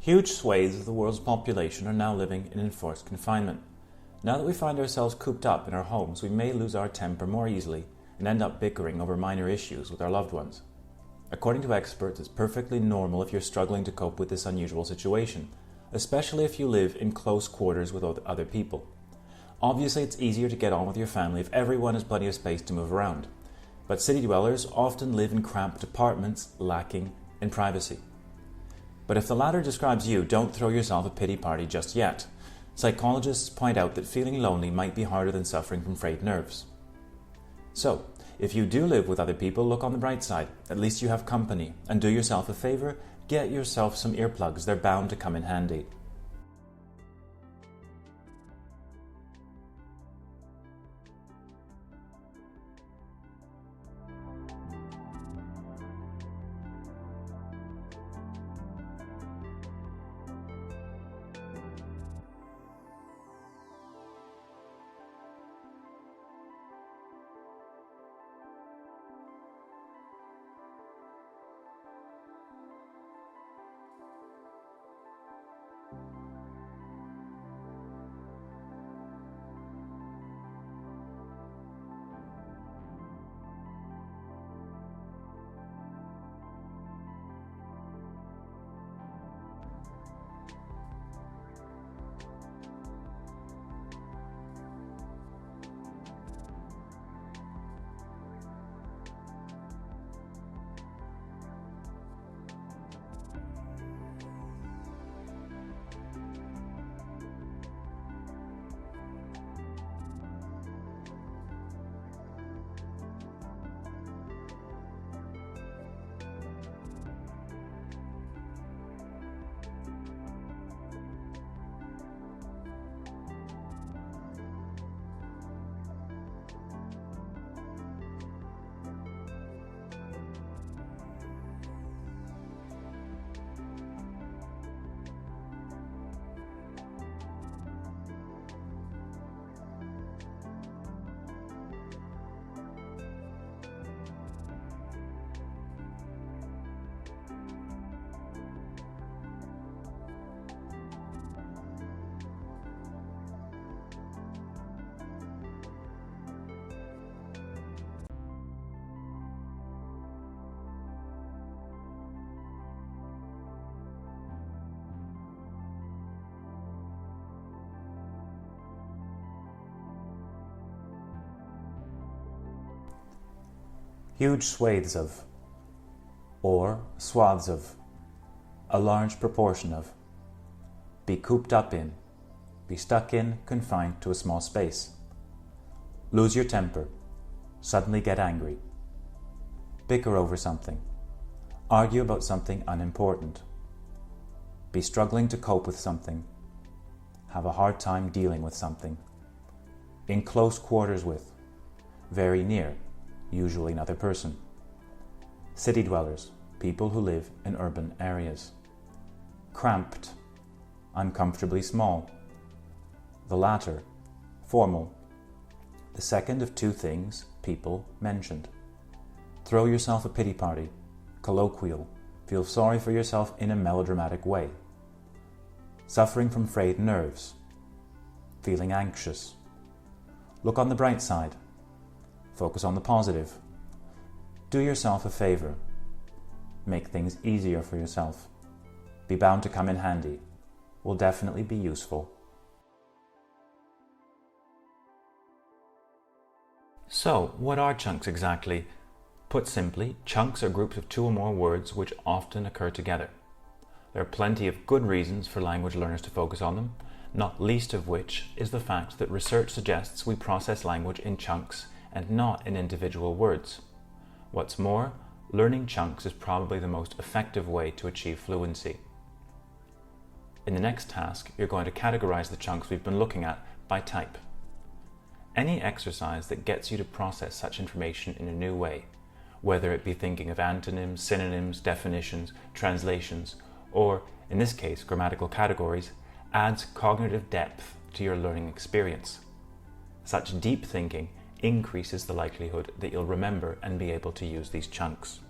Huge swathes of the world's population are now living in enforced confinement. Now that we find ourselves cooped up in our homes, we may lose our temper more easily and end up bickering over minor issues with our loved ones. According to experts, it's perfectly normal if you're struggling to cope with this unusual situation, especially if you live in close quarters with other people. Obviously, it's easier to get on with your family if everyone has plenty of space to move around, but city dwellers often live in cramped apartments lacking in privacy. But if the latter describes you, don't throw yourself a pity party just yet. Psychologists point out that feeling lonely might be harder than suffering from frayed nerves. So, if you do live with other people, look on the bright side. At least you have company. And do yourself a favor, get yourself some earplugs. They're bound to come in handy. Huge swathes of, or swaths of, a large proportion of, be cooped up in, be stuck in, confined to a small space. Lose your temper, suddenly get angry, bicker over something, argue about something unimportant, be struggling to cope with something, have a hard time dealing with something, in close quarters with, very near, usually another person. City dwellers, people who live in urban areas. Cramped, uncomfortably small. The latter, formal. The second of two things people mentioned. Throw yourself a pity party, colloquial, feel sorry for yourself in a melodramatic way. Suffering from frayed nerves, feeling anxious. Look on the bright side. Focus on the positive. Do yourself a favor. Make things easier for yourself. Be bound to come in handy. Will definitely be useful. So, what are chunks exactly? Put simply, chunks are groups of two or more words which often occur together. There are plenty of good reasons for language learners to focus on them, not least of which is the fact that research suggests we process language in chunks and not in individual words. What's more, learning chunks is probably the most effective way to achieve fluency. In the next task, you're going to categorize the chunks we've been looking at by type. Any exercise that gets you to process such information in a new way, whether it be thinking of antonyms, synonyms, definitions, translations, or, in this case, grammatical categories, adds cognitive depth to your learning experience. Such deep thinking increases the likelihood that you'll remember and be able to use these chunks.